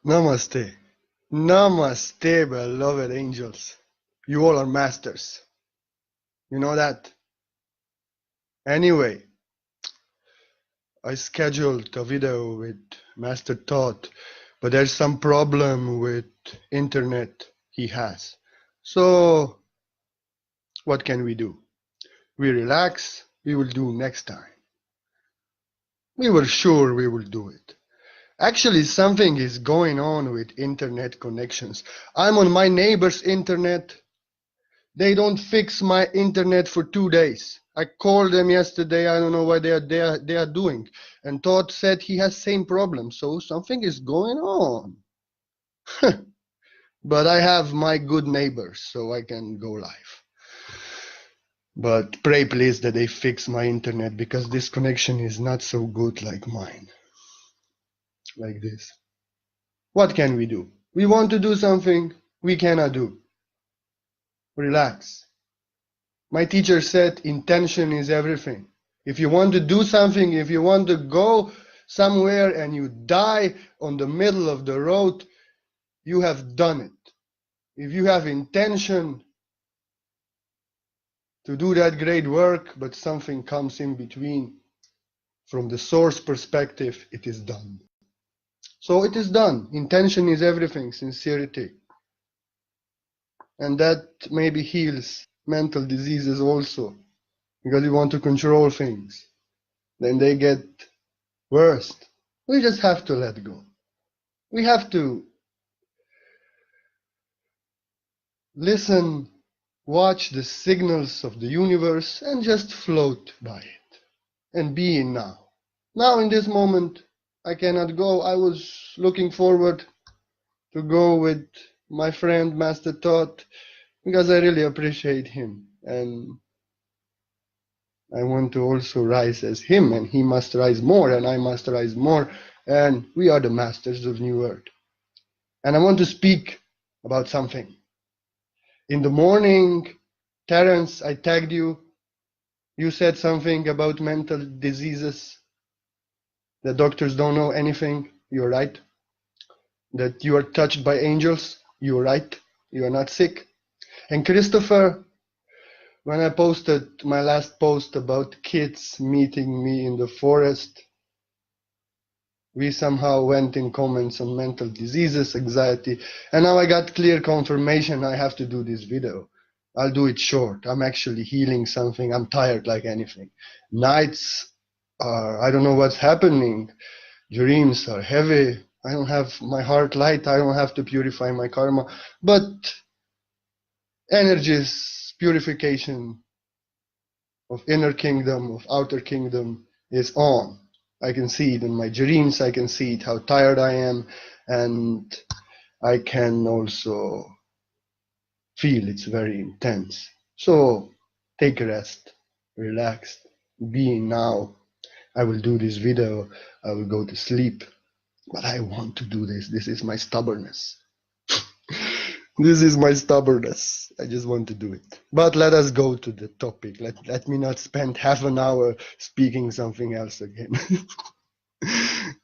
Namaste. Namaste, beloved angels. You all are masters. You know that? Anyway, I scheduled a video with Master Todd, but there's some problem with internet he has. So, what can we do? We relax, we will do next time. We were sure we will do it. Actually, something is going on with internet connections. I'm on my neighbor's internet. They don't fix my internet for 2 days. I called them yesterday. I don't know what they are doing. And Todd said he has same problem. So something is going on. But I have my good neighbors, so I can go live. But pray please that they fix my internet, because this connection is not so good like mine. Like this. What can we do? We want to do something we cannot do. Relax. My teacher said intention is everything. If you want to do something, if you want to go somewhere and you die on the middle of the road, you have done it. If you have intention to do that great work, but something comes in between, from the source perspective, it is done. So it is done. Intention is everything, sincerity. And that maybe heals mental diseases also, because we want to control things. Then they get worse. We just have to let go. We have to listen, watch the signals of the universe and just float by it and be in now. Now in this moment, I cannot go. I was looking forward to go with my friend Master Todd, because I really appreciate him, and I want to also rise as him, and he must rise more, and I must rise more, and we are the masters of New Earth. And I want to speak about something. In the morning, Terence, I tagged you. You said something about mental diseases. The doctors don't know anything. You're right. That you are touched by angels. You're right. You are not sick. And Christopher, when I posted my last post about kids meeting me in the forest, we somehow went in comments on mental diseases, anxiety, and now I got clear confirmation I have to do this video. I'll do it short. I'm actually healing something. I'm tired like anything. Nights are, I don't know what's happening. Dreams are heavy. I don't have my heart light. I don't have to purify my karma. But energies, purification of inner kingdom, of outer kingdom is on. I can see it in my dreams. I can see it how tired I am, and I can also feel it's very intense. So take a rest, relax, be now. I will do this video. I will go to sleep, but I want to do this. This is my stubbornness. This is my stubbornness. I just want to do it. But let us go to the topic. Let me not spend half an hour speaking something else again.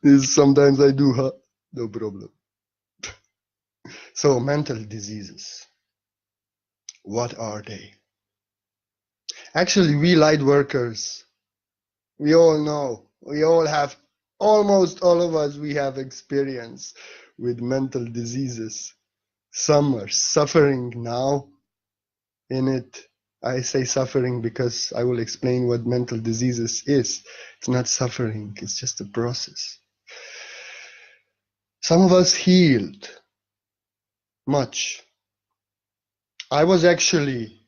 This sometimes I do, huh? No problem. So, mental diseases. What are they? Actually, we light workers, we all know, we all have, almost all of us, we have experience with mental diseases. Some are suffering now in it. I say suffering because I will explain what mental diseases is. It's not suffering, it's just a process. Some of us healed much. I was actually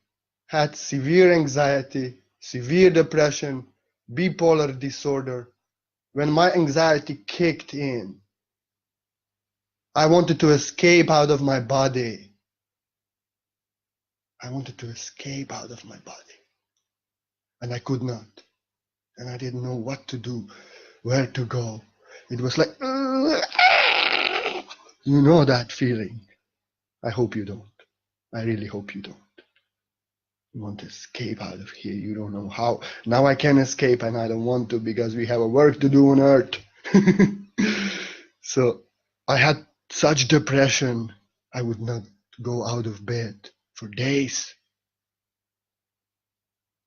had severe anxiety, severe depression, bipolar disorder. When my anxiety kicked in, I wanted to escape out of my body. I wanted to escape out of my body. And I could not. And I didn't know what to do, where to go. It was like, you know that feeling. I hope you don't. I really hope you don't. You want to escape out of here. You don't know how. Now I can escape, and I don't want to, because we have a work to do on Earth. So I had such depression, I would not go out of bed for days.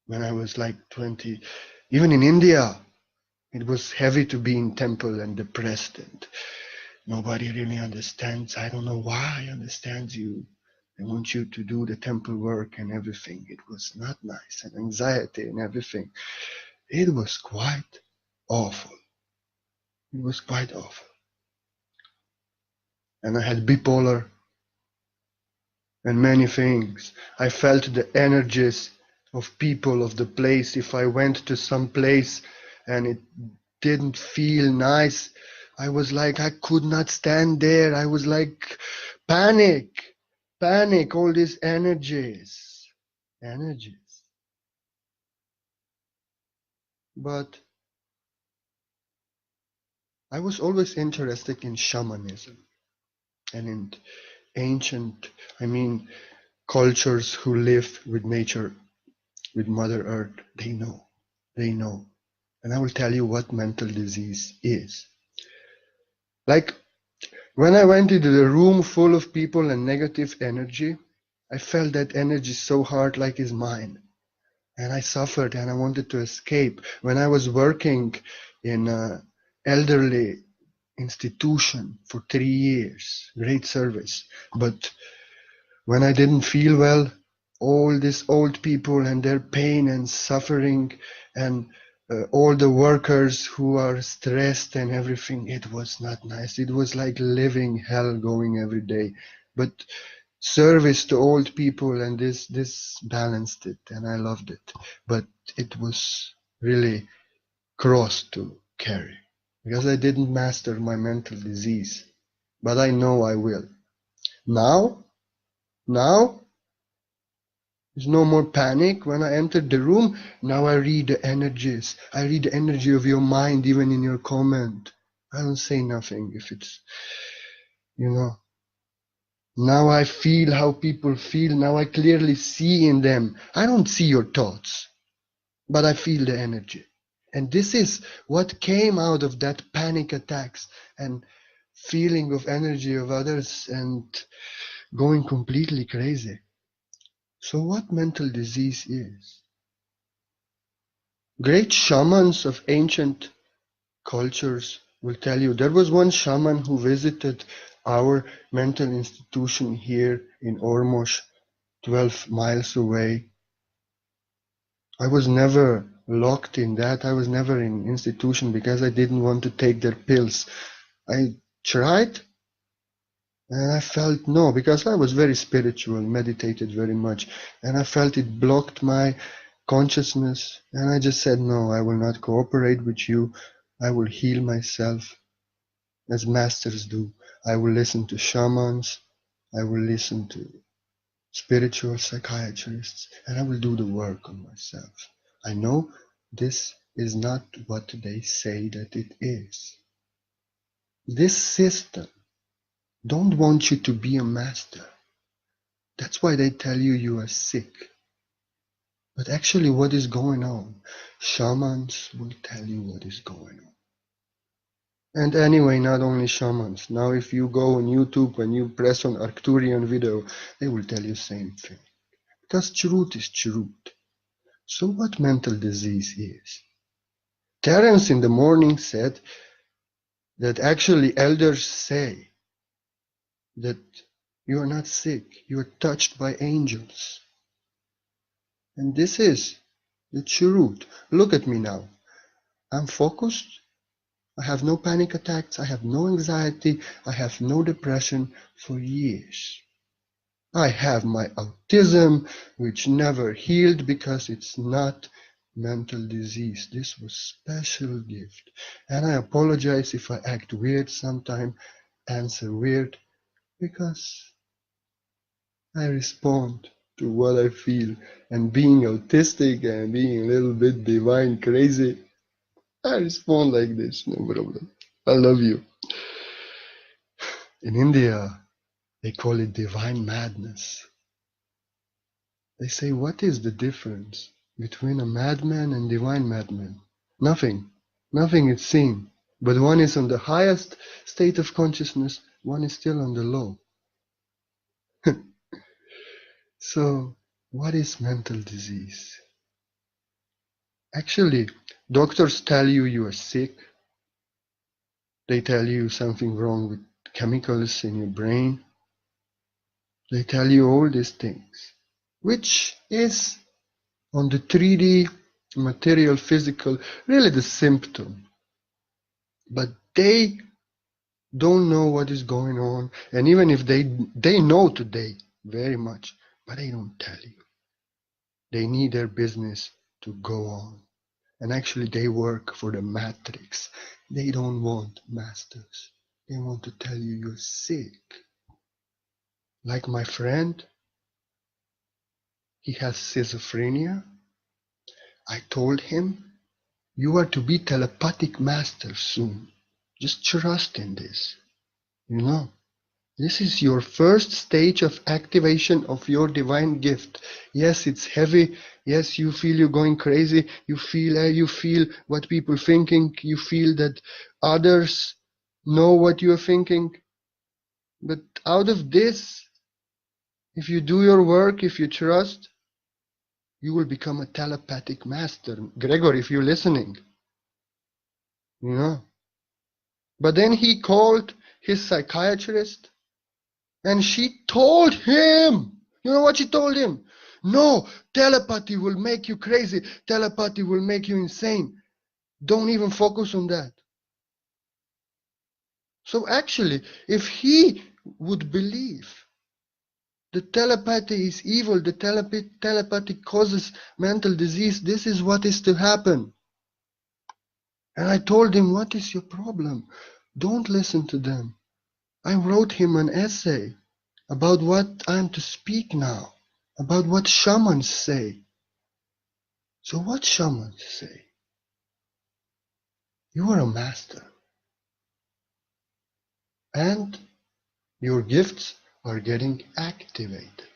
When I was like 20, even in India, it was heavy to be in temple and depressed, and nobody really understands. I don't know why understands you. They want you to do the temple work and everything. It was not nice, and anxiety and everything. It was quite awful. It was quite awful. And I had bipolar and many things. I felt the energies of people of the place. If I went to some place and it didn't feel nice, I was like, I could not stand there. I was like, panic, panic, all these energies. But I was always interested in shamanism and in ancient, I mean, cultures who live with nature, with Mother Earth. They know. They know. And I will tell you what mental disease is. Like when I went into the room full of people and negative energy, I felt that energy so hard like it's mine. And I suffered and I wanted to escape. When I was working in an elderly institution for 3 years, great service. But when I didn't feel well, all these old people and their pain and suffering and all the workers who are stressed and everything, it was not nice. It was like living hell going every day. But service to old people and this balanced it and I loved it. But it was really cross to carry because I didn't master my mental disease. But I know I will. Now there's no more panic when I enter the room. Now I read the energies. I read the energy of your mind, even in your comment. I don't say nothing if it's, you know. Now I feel how people feel. Now I clearly see in them. I don't see your thoughts, but I feel the energy. And this is what came out of that panic attacks and feeling of energy of others and going completely crazy. So what mental disease is? Great shamans of ancient cultures will tell you. There was one shaman who visited our mental institution here in Ormos, 12 miles away. I was never locked in that. I was never in institution because I didn't want to take their pills. I tried and I felt no, because I was very spiritual, meditated very much, and I felt it blocked my consciousness, and I just said, no, I will not cooperate with you. I will heal myself as masters do. I will listen to shamans. I will listen to spiritual psychiatrists, and I will do the work on myself. I know this is not what they say that it is. This system don't want you to be a master. That's why they tell you you are sick. But actually what is going on? Shamans will tell you what is going on. And anyway, not only shamans. Now if you go on YouTube and you press on Arcturian video, they will tell you same thing. Because truth is truth. So what mental disease is? Terence in the morning said that actually elders say that you are not sick, you are touched by angels. And this is the truth. Look at me now. I'm focused. I have no panic attacks. I have no anxiety. I have no depression for years. I have my autism, which never healed because it's not mental disease. This was special gift. And I apologize if I act weird sometime, answer weird, because I respond to what I feel. And being autistic and being a little bit divine crazy, I respond like this, no problem. I love you. In India, they call it divine madness. They say, what is the difference between a madman and divine madman? Nothing. Nothing is seen. But one is on the highest state of consciousness, one is still on the low. So, what is mental disease? Actually, doctors tell you you are sick. They tell you something wrong with chemicals in your brain. They tell you all these things, which is on the 3D, material, physical, really the symptom. But they don't know what is going on. And even if they know today very much, but they don't tell you. They need their business to go on. And actually they work for the matrix. They don't want masters. They want to tell you you're sick. Like my friend, he has schizophrenia. I told him, you are to be telepathic master soon. Just trust in this. You know, this is your first stage of activation of your divine gift. Yes, it's heavy. Yes, you feel you're going crazy. You feel what people thinking. You feel that others know what you're thinking. But out of this, if you do your work, if you trust, you will become a telepathic master. Gregor, if you're listening, you know. But then he called his psychiatrist and she told him, you know what she told him? No, telepathy will make you crazy. Telepathy will make you insane. Don't even focus on that. So actually, if he would believe the telepathy is evil, the telepathy causes mental disease, this is what is to happen. And I told him, what is your problem? Don't listen to them. I wrote him an essay about what I'm to speak now, about what shamans say. So what shamans say? You are a master. And your gifts are getting activated.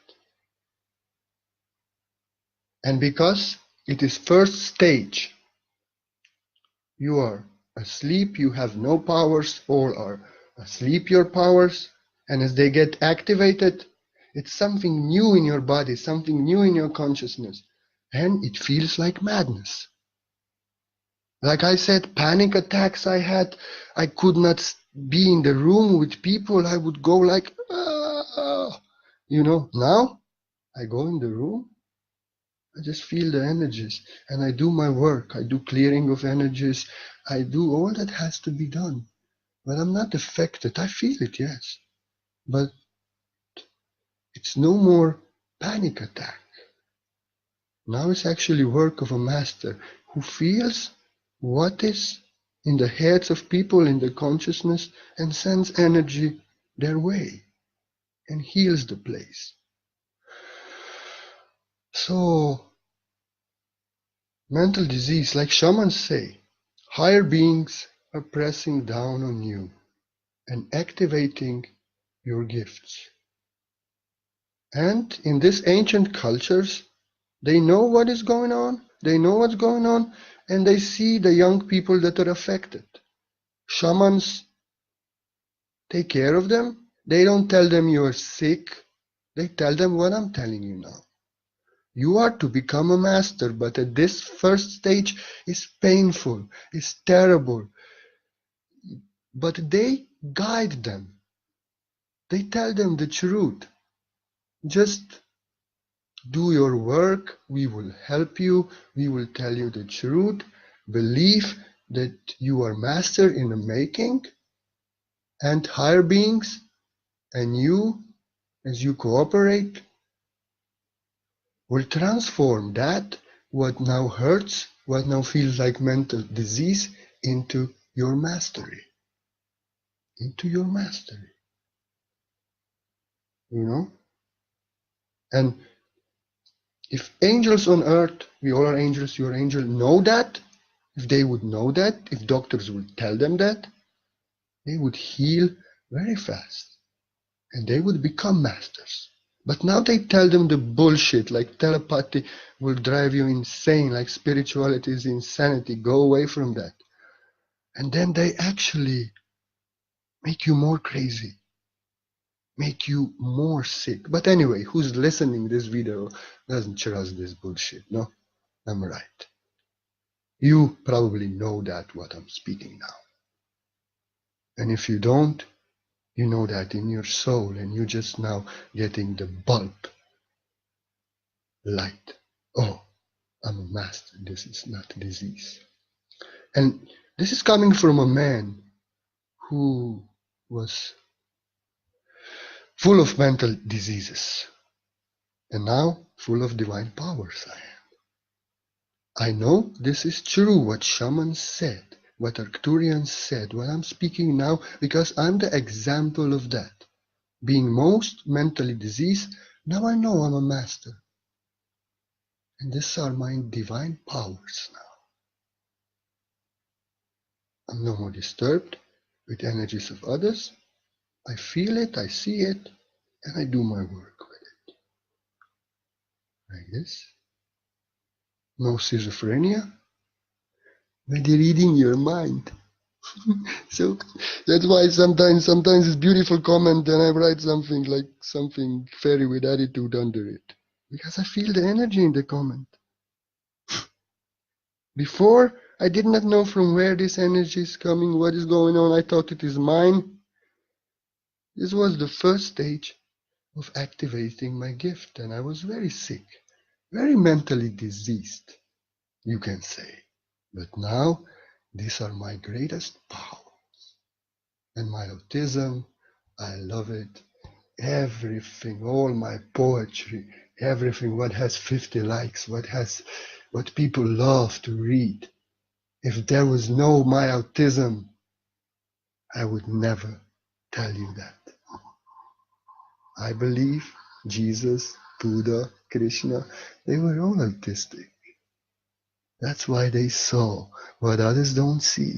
And because it is first stage, you are asleep, you have no powers, all are asleep your powers, and as they get activated, it's something new in your body, something new in your consciousness, and it feels like madness. Like I said, panic attacks I had, I could not be in the room with people, I would go like, ah. You know, now I go in the room, I just feel the energies and I do my work. I do clearing of energies. I do all that has to be done. But I'm not affected. I feel it, yes. But it's no more panic attack. Now it's actually work of a master who feels what is in the heads of people, in the consciousness, and sends energy their way and heals the place. So, mental disease, like shamans say, higher beings are pressing down on you and activating your gifts. And in these ancient cultures, they know what is going on, they know what's going on, and they see the young people that are affected. Shamans take care of them. They don't tell them you're sick. They tell them what I'm telling you now. You are to become a master, but at this first stage is painful, is terrible. But they guide them. They tell them the truth. Just do your work. We will help you. We will tell you the truth. Believe that you are master in the making, and higher beings and you, as you cooperate, will transform that what now hurts, what now feels like mental disease, into your mastery. Into your mastery. You know? And if angels on earth, we all are angels, you're an angel, know that, if they would know that, if doctors would tell them that, they would heal very fast. And they would become masters. But now they tell them the bullshit, like telepathy will drive you insane, like spirituality is insanity. Go away from that. And then they actually make you more crazy, make you more sick. But anyway, who's listening this video doesn't trust this bullshit, no? I'm right. You probably know that what I'm speaking now. And if you don't, you know that in your soul, and you're just now getting the bulb light. Oh, I'm a master. This is not a disease. And this is coming from a man who was full of mental diseases and now full of divine powers. I know this is true, what shamans said, what Arcturians said, what I'm speaking now, because I'm the example of that. Being most mentally diseased, now I know I'm a master. And these are my divine powers now. I'm no more disturbed with energies of others. I feel it, I see it, and I do my work with it. Like this. No schizophrenia, but reading your mind. So that's why sometimes it's beautiful comment and I write something like something fairy with attitude under it. Because I feel the energy in the comment. Before, I did not know from where this energy is coming, what is going on. I thought it is mine. This was the first stage of activating my gift, and I was very sick, very mentally diseased, you can say. But now, these are my greatest powers. And my autism, I love it. Everything, all my poetry, everything what has 50 likes, what people love to read. If there was no my autism, I would never tell you that. I believe Jesus, Buddha, Krishna, they were all autistic. That's why they saw what others don't see.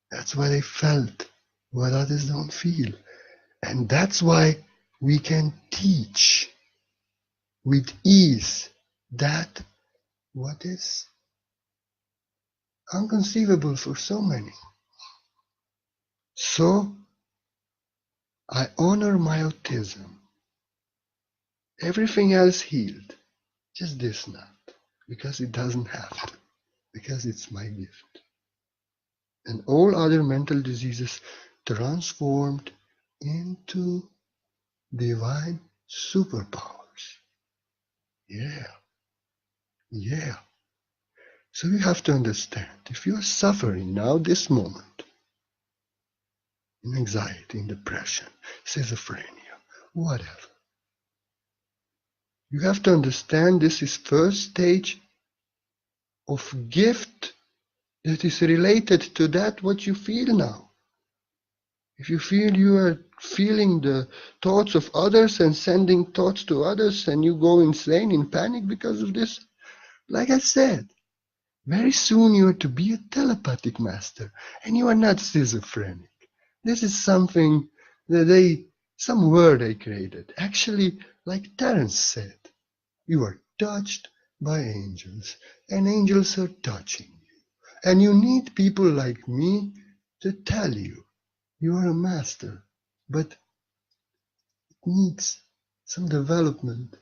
That's why they felt what others don't feel. And that's why we can teach with ease that what is inconceivable for so many. So I honor my autism. Everything else healed. Just this not. Because it doesn't have to. Because it's my gift. And all other mental diseases transformed into divine superpowers. Yeah. Yeah. So you have to understand, if you are suffering now, this moment, in anxiety, in depression, schizophrenia, whatever, you have to understand this is first stage of gift that is related to that what you feel now. If you feel you are feeling the thoughts of others and sending thoughts to others and you go insane in panic because of this, like I said, very soon you are to be a telepathic master and you are not schizophrenic. This is something that some word they created. Actually, like Terence said, you are touched by angels and angels are touching you. And you need people like me to tell you, you are a master, but it needs some development.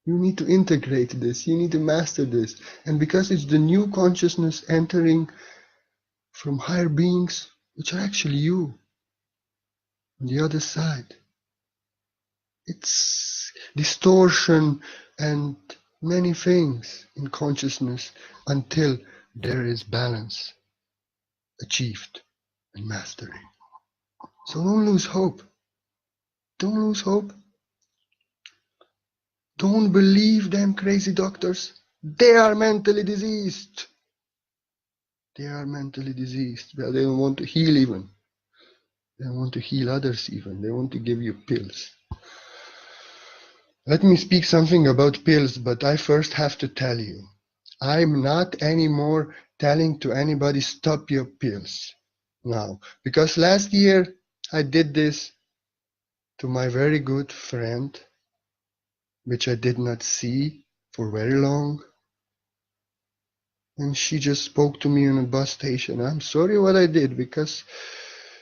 You need to integrate this, you need to master this. And because it's the new consciousness entering from higher beings, which are actually you, on the other side, it's distortion and many things in consciousness until there is balance achieved and mastery. So don't lose hope. Don't lose hope. Don't believe them crazy doctors. They are mentally diseased. They are mentally diseased. Well, they don't want to heal even. They don't want to heal others even. They want to give you pills. Let me speak something about pills, but I first have to tell you, I'm not anymore telling to anybody stop your pills now. Because last year I did this to my very good friend, which I did not see for very long. And she just spoke to me in a bus station. I'm sorry what I did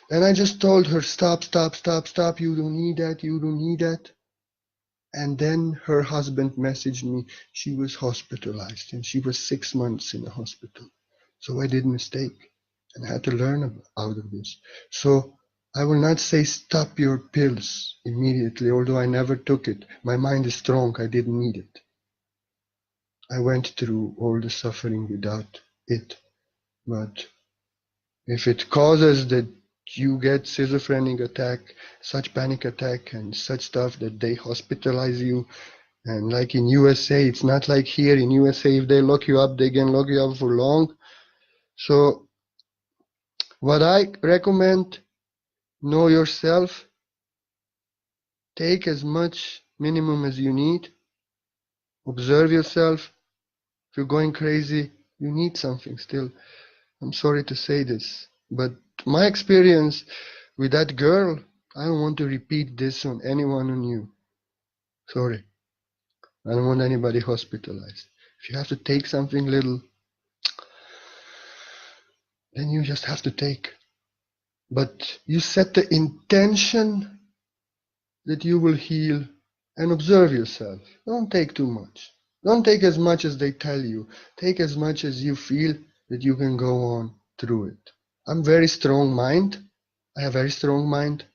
and I just told her, stop, stop, stop, stop. You don't need that. You don't need that. And then her husband messaged me. She was hospitalized and she was 6 months in the hospital. So I did a mistake and had to learn out of this. So I will not say stop your pills immediately, although I never took it. My mind is strong. I didn't need it. I went through all the suffering without it. But if it causes that you get schizophrenic attack, such panic attack and such stuff that they hospitalize you, and like in USA, it's not like here in USA, if they lock you up, they can lock you up for long. So what I recommend, know yourself, take as much minimum as you need, observe yourself. If you're going crazy, you need something still. I'm sorry to say this, but my experience with that girl, I don't want to repeat this on anyone on you. Sorry. I don't want anybody hospitalized. If you have to take something little, then you just have to take. But you set the intention that you will heal and observe yourself. Don't take too much. Don't take as much as they tell you. Take as much as you feel that you can go on through it. I'm very strong mind. I have very strong mind.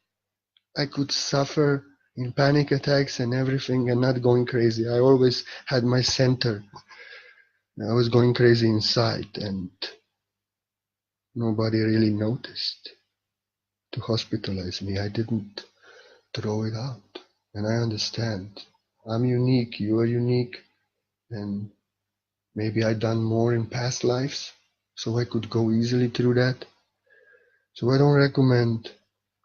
I could suffer in panic attacks and everything and not going crazy. I always had my center. I was going crazy inside and nobody really noticed to hospitalize me. I didn't throw it out. And I understand. I'm unique, you are unique, and maybe I done more in past lives, so I could go easily through that. So I don't recommend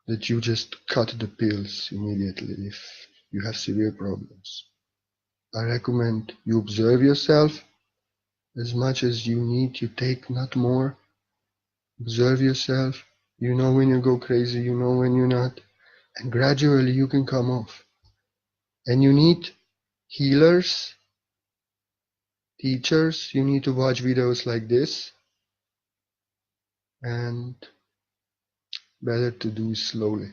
that you just cut the pills immediately if you have severe problems. I recommend you observe yourself as much as you need, you take not more. Observe yourself. You know when you go crazy, you know when you're not, and gradually you can come off. And you need healers, teachers. You need to watch videos like this, and better to do slowly.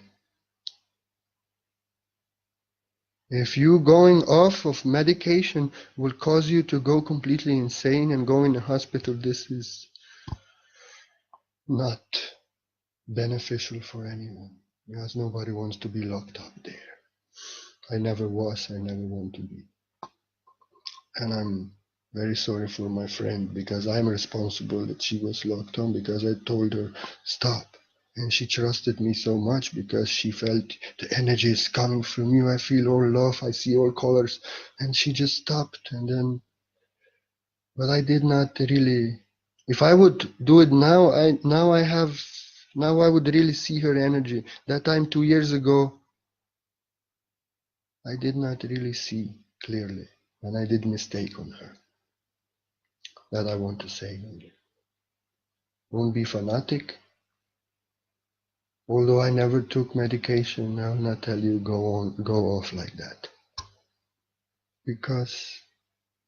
If you going off of medication will cause you to go completely insane and go in the hospital, this is not beneficial for anyone, because nobody wants to be locked up there. I never was, I never want to be. And I'm very sorry for my friend, because I'm responsible that she was locked on, because I told her stop. And she trusted me so much because she felt the energy is coming from you. I feel all love, I see all colors. And she just stopped. And then, but I did not really. If I would do it now, now I would really see her energy. That time 2 years ago, I did not really see clearly. And I did mistake on her. That I want to say. Won't be fanatic. Although I never took medication, I will not tell you go off like that. Because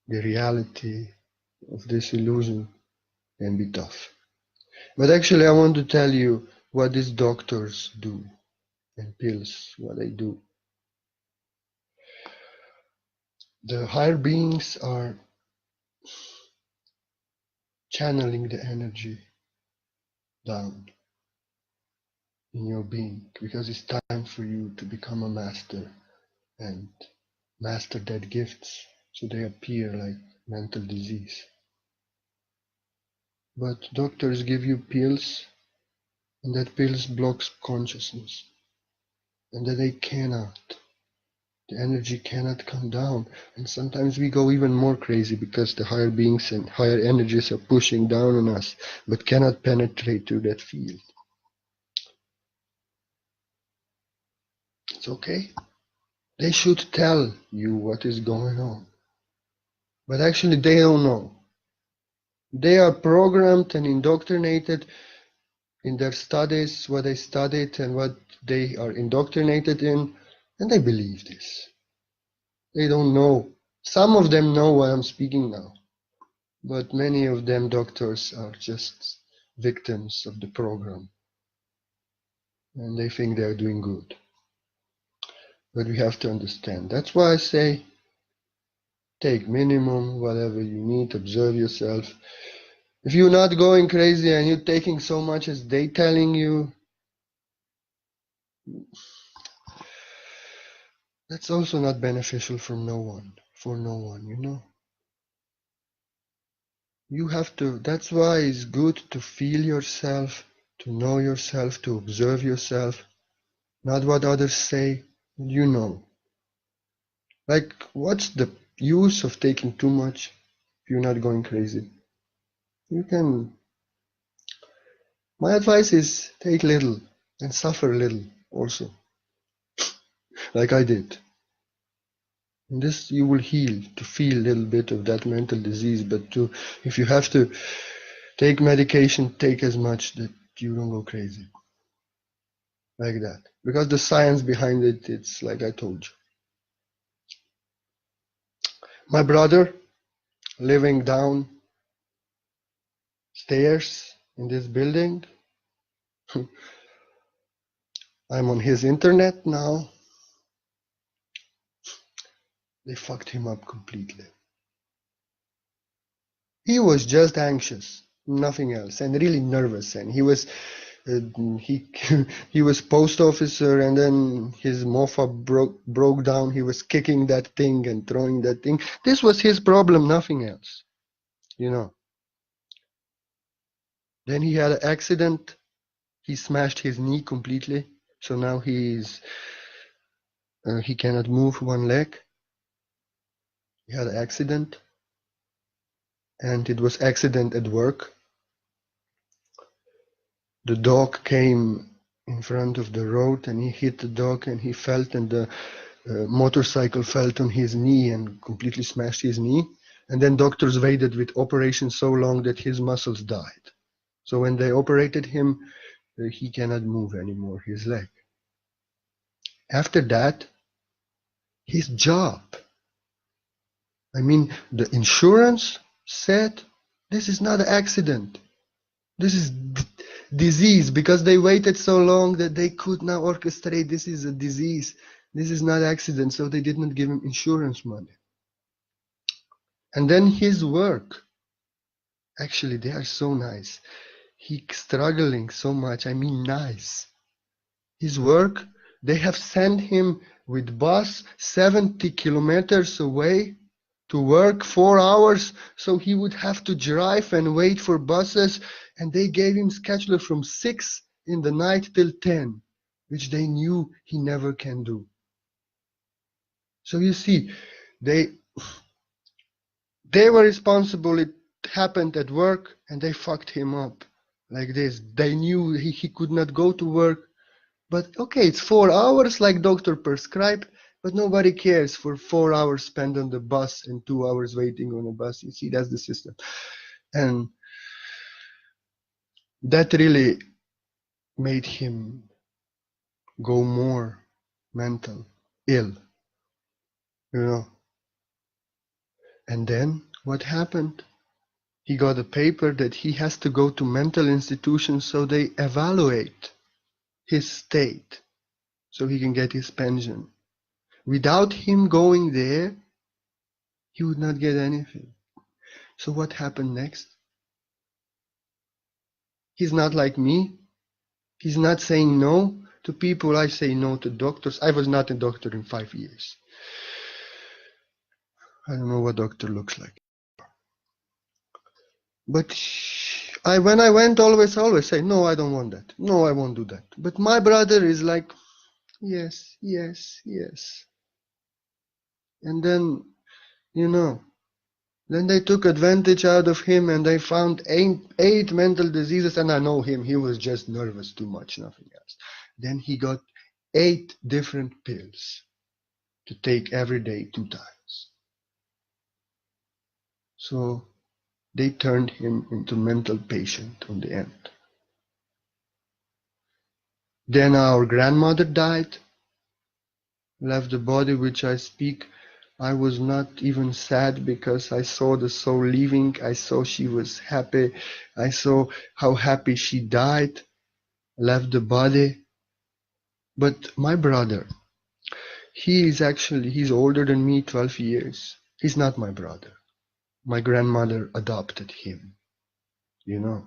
the reality of this illusion can be tough. But actually I want to tell you what these doctors do and pills, what they do. The higher beings are channeling the energy down in your being, because it's time for you to become a master and master that gifts, so they appear like mental disease. But doctors give you pills, and that pills blocks consciousness, and that the energy cannot come down. And sometimes we go even more crazy because the higher beings and higher energies are pushing down on us, but cannot penetrate through that field. It's okay. They should tell you what is going on. But actually they don't know. They are programmed and indoctrinated in their studies, what they studied and what they are indoctrinated in, and they believe this. They don't know. Some of them know what I'm speaking now. But many of them doctors are just victims of the program, and they think they're doing good. But we have to understand. That's why I say take minimum, whatever you need, observe yourself. If you're not going crazy and you're taking so much as they telling you, that's also not beneficial for no one, you know. You have to, that's why it's good to feel yourself, to know yourself, to observe yourself, not what others say, you know. Like, what's the use of taking too much if you're not going crazy? You can, my advice is take little and suffer little also, like I did. And this you will heal, to feel a little bit of that mental disease, but to, if you have to take medication, take as much that you don't go crazy. Like that. Because the science behind it, it's like I told you. My brother, living downstairs in this building, I'm on his internet now. They fucked him up completely. He was just anxious, nothing else, and really nervous. And he was he he was post officer, and then his mofa broke down. He was kicking that thing and throwing that thing. This was his problem, nothing else, you know. Then he had an accident. He smashed his knee completely, so now he cannot move one leg. He had an accident, and it was accident at work. The dog came in front of the road, and he hit the dog, and he fell, and the motorcycle fell on his knee and completely smashed his knee. And then doctors waited with operation so long that his muscles died. So when they operated him, he cannot move anymore, his leg. After that, his job. I mean, the insurance said this is not an accident. This is disease, because they waited so long that they could now orchestrate this is a disease. This is not accident, so they did not give him insurance money. And then his work. Actually, they are so nice. He's struggling so much. I mean, nice. His work, they have sent him with bus 70 kilometers away to work 4 hours, so he would have to drive and wait for buses, and they gave him schedule from 6 in the night till 10, which they knew he never can do. So you see, they were responsible. It happened at work, and they fucked him up like this. They knew he could not go to work, but okay, it's 4 hours like doctor prescribed, but nobody cares for 4 hours spent on the bus and 2 hours waiting on a bus. You see, that's the system. And that really made him go more mental ill, you know. And then what happened? He got a paper that he has to go to mental institutions so they evaluate his state so he can get his pension. Without him going there, he would not get anything. So what happened next? He's not like me. He's not saying no to people. I say no to doctors. I was not a doctor in 5 years. I don't know what doctor looks like. But when I went, always say, no, I don't want that. No, I won't do that. But my brother is like, yes, yes, yes. And then, you know, then they took advantage out of him, and they found eight mental diseases. And I know him. He was just nervous too much, nothing else. Then he got 8 different pills to take every day 2 times. So they turned him into mental patient on the end. Then our grandmother died, left the body, which I speak I was not even sad because I saw the soul leaving. I saw she was happy. I saw how happy she died, left the body. But my brother, he's older than me, 12 years. He's not my brother. My grandmother adopted him, you know.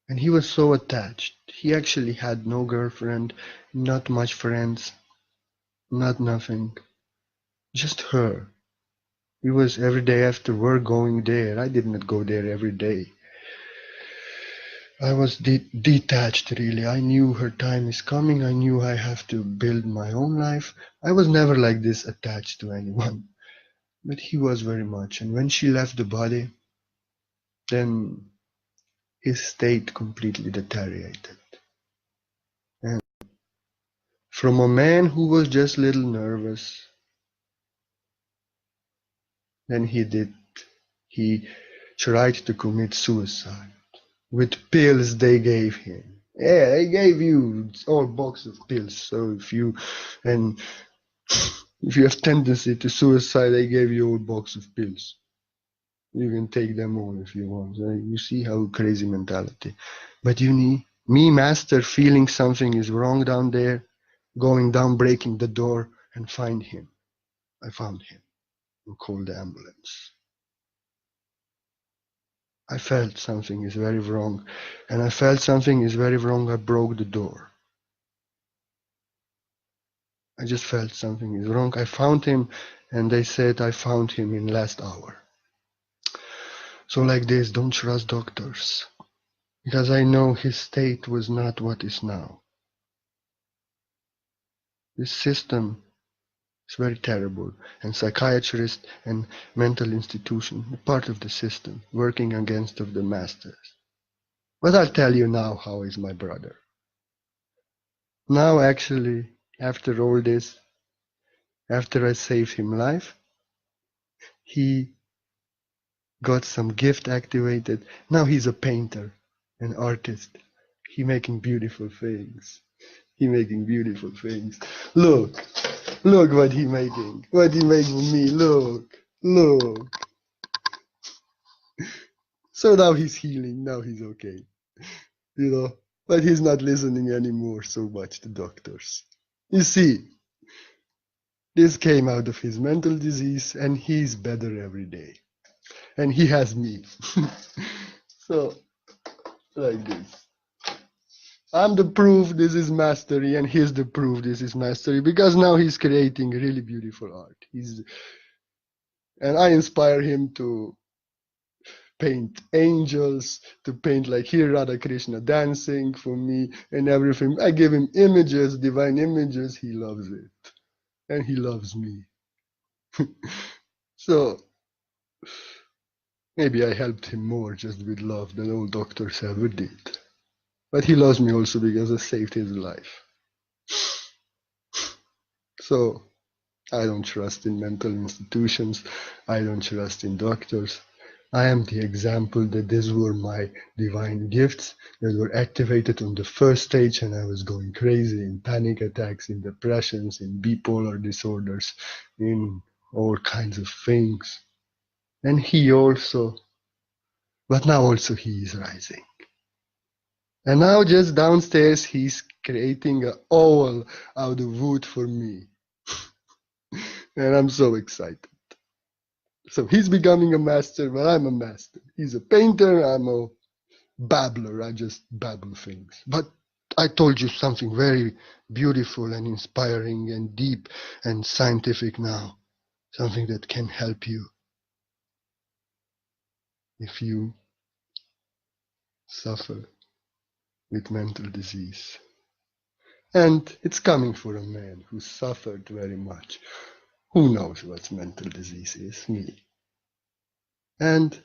And he was so attached. He actually had no girlfriend, not much friends, not nothing. Just her. He was every day after work going there. I did not go there every day. I was detached, really. I knew her time is coming. I knew I have to build my own life. I was never like this attached to anyone. But he was very much. And when she left the body, then his state completely deteriorated. And from a man who was just a little nervous, then he tried to commit suicide with pills they gave him. Yeah, they gave you all box of pills. So and if you have tendency to suicide, they gave you a whole box of pills. You can take them all if you want. You see how crazy mentality. But you need me, master, feeling something is wrong down there, going down, breaking the door, and find him. I found him and called the ambulance. I felt something is very wrong, and I felt something is very wrong. I broke the door. I just felt something is wrong. I found him, and they said I found him in last hour. So like this, don't trust doctors, because I know his state was not what is now. This system is very terrible, and psychiatrists and mental institution are part of the system, working against of the masters. But I'll tell you now how is my brother. Now actually, after all this, after I saved him life, he got some gift activated. Now he's a painter, an artist. He making beautiful things. He making beautiful things. Look what he making. What he making with me. Look. So now he's healing. Now he's okay. You know, but he's not listening anymore so much to doctors. You see, this came out of his mental disease, and he's better every day. And he has me. So, like this. I'm the proof this is mastery, and he's the proof this is mastery, because now he's creating really beautiful art. And I inspire him to paint angels, to paint like here Radha Krishna dancing for me and everything. I give him images, divine images. He loves it. And he loves me. So maybe I helped him more just with love than all doctors ever did. But he loves me also because I saved his life. So I don't trust in mental institutions. I don't trust in doctors. I am the example that these were my divine gifts that were activated on the first stage, and I was going crazy in panic attacks, in depressions, in bipolar disorders, in all kinds of things. And he also, but now also he is rising. And now just downstairs he's creating an owl out of wood for me. And I'm so excited. So he's becoming a master, but I'm a master. He's a painter, I'm a babbler. I just babble things. But I told you something very beautiful and inspiring and deep and scientific now. Something that can help you if you suffer with mental disease. And it's coming for a man who suffered very much. Who knows what mental disease is? Me. And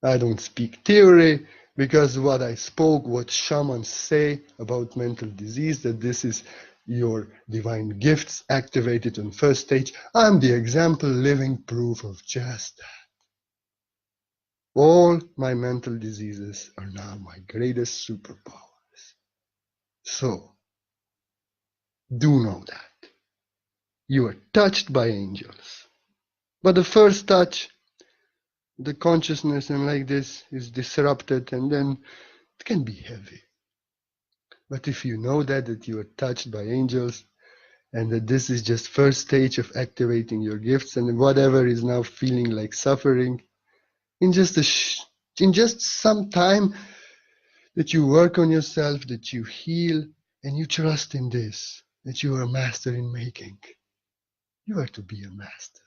I don't speak theory, because what I spoke, what shamans say about mental disease, that this is your divine gifts activated on first stage. I'm the example, living proof of just that. All my mental diseases are now my greatest superpowers. So, do know that. You are touched by angels. But the first touch, the consciousness and like this is disrupted, and then it can be heavy. But if you know that you are touched by angels, and that this is just first stage of activating your gifts, and whatever is now feeling like suffering, in just some time that you work on yourself, that you heal, and you trust in this, that you are a master in making. You are to be a master.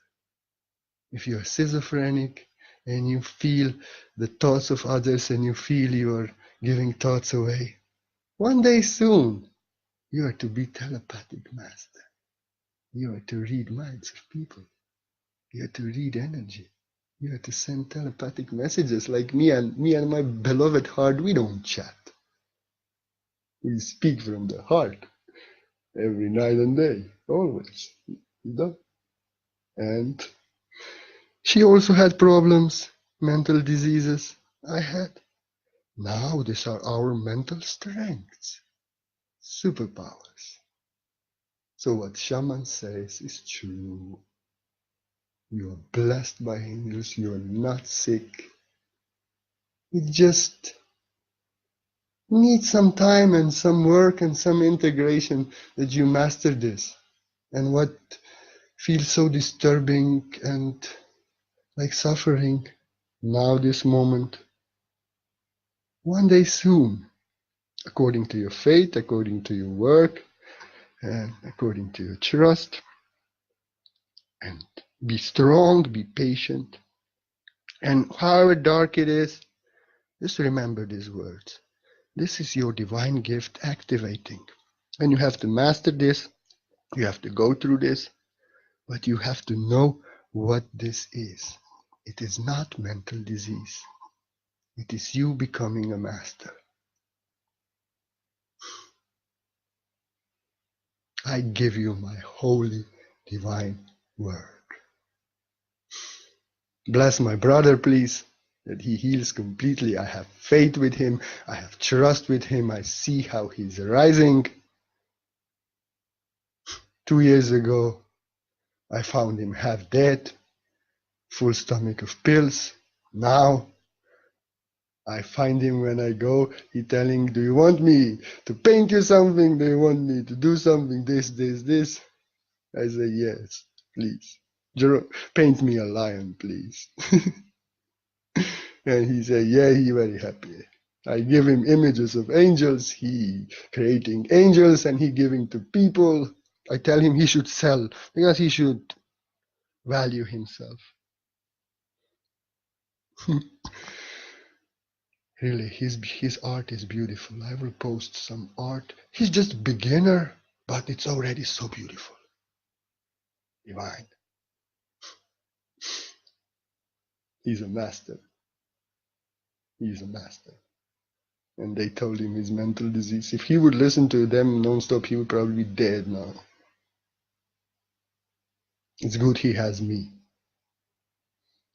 If you are schizophrenic and you feel the thoughts of others and you feel you are giving thoughts away, one day soon you are to be telepathic master. You are to read minds of people. You are to read energy. You are to send telepathic messages like me and my beloved heart. We don't chat. We speak from the heart every night and day, always. You know? And she also had problems, mental diseases. I had. Now these are our mental strengths, superpowers. So what shaman says is true. You are blessed by angels. You are not sick. It just needs some time and some work and some integration that you master this. And what feels so disturbing and like suffering now, this moment, one day soon, according to your faith, according to your work, and according to your trust. And be strong, be patient. And however dark it is, just remember these words. This is your divine gift activating. And you have to master this. You have to go through this. But you have to know what this is. It is not mental disease. It is you becoming a master. I give you my holy divine word. Bless my brother, please, that he heals completely. I have faith with him. I have trust with him. I see how he's rising. 2 years ago, I found him half dead, full stomach of pills. Now, I find him when I go, he telling, do you want me to paint you something? Do you want me to do something? This. I say, yes, please. Paint me a lion, please. And he said, yeah, he very happy. I give him images of angels, he creating angels and he giving to people. I tell him he should sell because he should value himself. Really, his art is beautiful. I will post some art. He's just a beginner, but it's already so beautiful. Divine. He's a master. He's a master. And they told him his mental disease. If he would listen to them non-stop, he would probably be dead now. It's good he has me.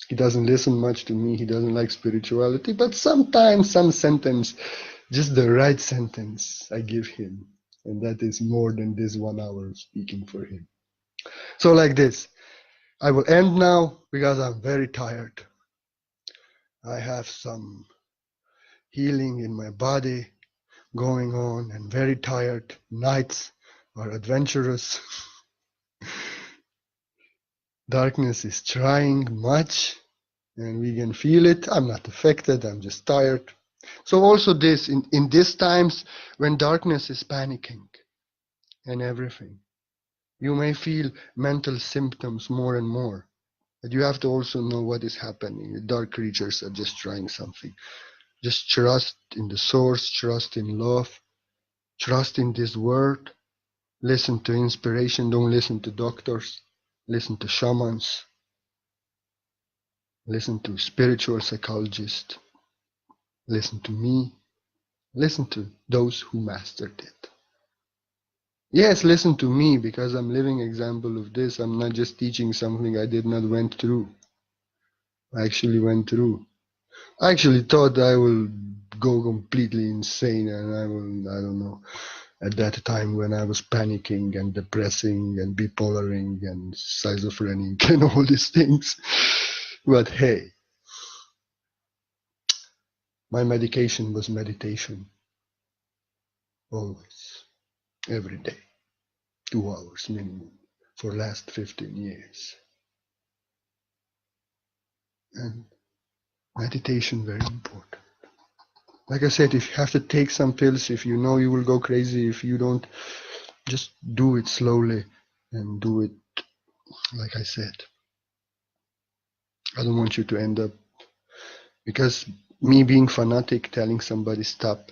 He doesn't listen much to me. He doesn't like spirituality. But sometimes some sentence, just the right sentence, I give him. And that is more than this 1 hour of speaking for him. So like this, I will end now because I'm very tired. I have some healing in my body going on and very tired. Nights are adventurous. Darkness is trying much and we can feel it. I'm not affected, I'm just tired. So also this, in these times when darkness is panicking and everything, you may feel mental symptoms more and more. But you have to also know what is happening. The dark creatures are just trying something. Just trust in the source, trust in love, trust in this word. Listen to inspiration, don't listen to doctors. Listen to shamans. Listen to spiritual psychologists. Listen to me. Listen to those who mastered it. Yes, listen to me because I'm living example of this. I'm not just teaching something I did not went through. I actually went through. I actually thought I will go completely insane and I don't know. at that time when I was panicking and depressing and bipolaring and schizophrenic and all these things. But hey, my medication was meditation, always, every day, 2 hours minimum for last 15 years. And meditation very important. Like I said, if you have to take some pills, if you know you will go crazy, if you don't, just do it slowly and do it, like I said. I don't want you to end up, because me being fanatic, telling somebody stop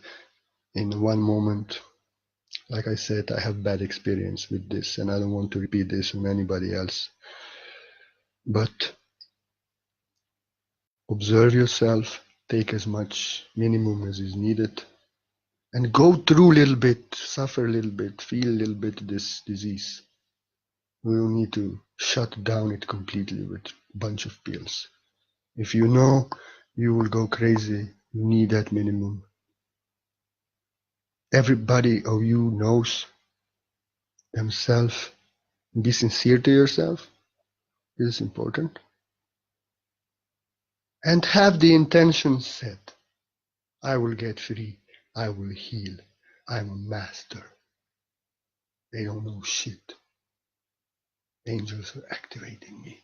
in one moment, like I said, I have bad experience with this and I don't want to repeat this on anybody else. But observe yourself, take as much minimum as is needed, and go through a little bit, suffer a little bit, feel a little bit this disease. We don't need to shut down it completely with a bunch of pills. If you know you will go crazy, you need that minimum. Everybody of you knows themselves. Be sincere to yourself. This is important. And have the intention set. I will get free. I will heal. I'm a master. They don't know shit. Angels are activating me.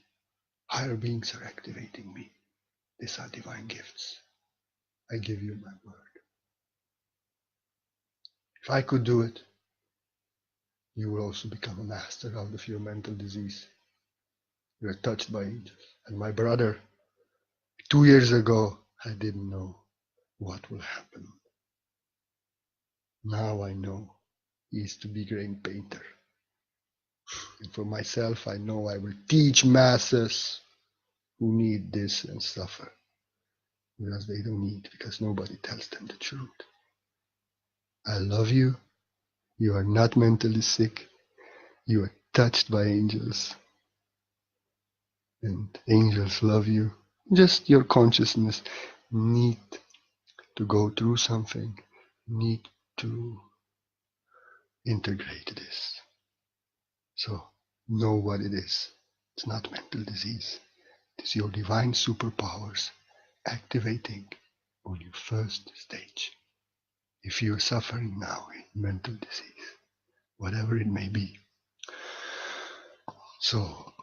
Higher beings are activating me. These are divine gifts. I give you my word. If I could do it, you will also become a master out of your mental disease. You are touched by angels. And my brother, 2 years ago, I didn't know what will happen. Now I know he is to be great painter. And for myself, I know I will teach masses who need this and suffer. Because they don't need, because nobody tells them the truth. I love you. You are not mentally sick. You are touched by angels. And angels love you. Just your consciousness need to go through something, need to integrate this. So know what it is. It's not mental disease. It is your divine superpowers activating on your first stage. If you're suffering now in mental disease, whatever it may be. So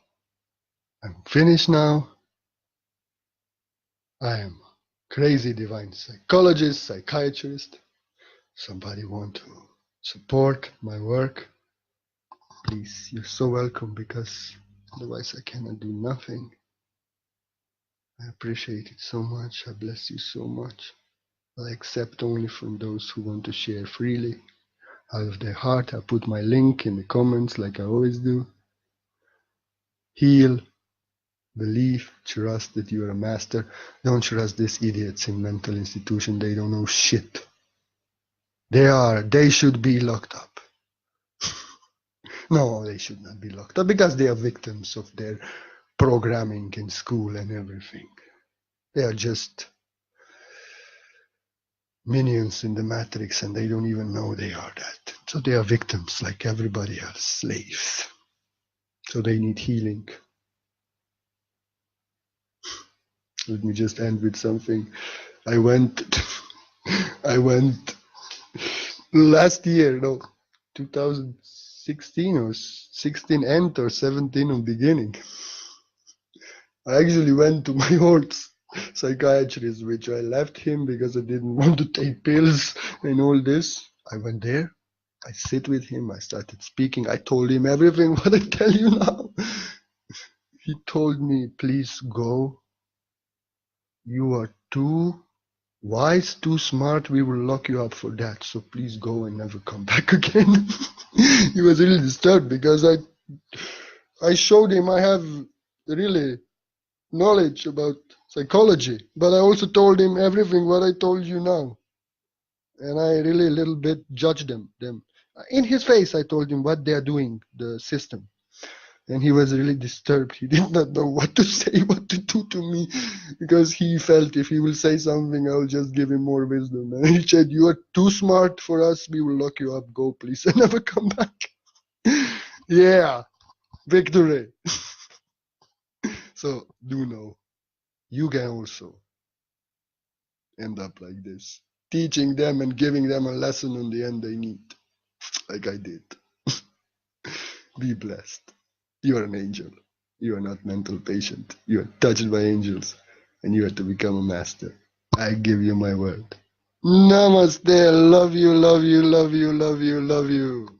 I'm finished now. I am crazy divine psychologist, psychiatrist. Somebody want to support my work? Please, you're so welcome, because otherwise I cannot do nothing. I appreciate it so much. I bless you so much. I accept only from those who want to share freely, out of their heart. I put my link in the comments like I always do. Heal, believe, trust that you are a master. Don't trust these idiots in mental institution. They don't know shit. They should be locked up. No, they should not be locked up, because they are victims of their programming in school and everything. They are just minions in the matrix, and they don't even know they are that. So they are victims like everybody else, slaves. So they need healing. Let me just end with something. I went last year, 2016 or 16 end or 17 on beginning. I actually went to my old psychiatrist, which I left him because I didn't want to take pills and all this. I went there. I sit with him. I started speaking. I told him everything what I tell you now. He told me, please go. You are too wise, too smart. We will lock you up for that. So please go and never come back again. He was really disturbed because I showed him I have really knowledge about psychology, but I also told him everything what I told you now. And I really a little bit judged them. In his face, I told him what they are doing, the system. And he was really disturbed. He did not know what to say, what to do to me, because he felt if he will say something, I will just give him more wisdom. And he said, "You are too smart for us. We will lock you up. Go, please, and never come back." Yeah, victory. So do know, you can also end up like this, teaching them and giving them a lesson in the end they need, like I did. Be blessed. You are an angel. You are not mental patient. You are touched by angels, and you have to become a master. I give you my word. Namaste. Love you, love you, love you, love you, love you.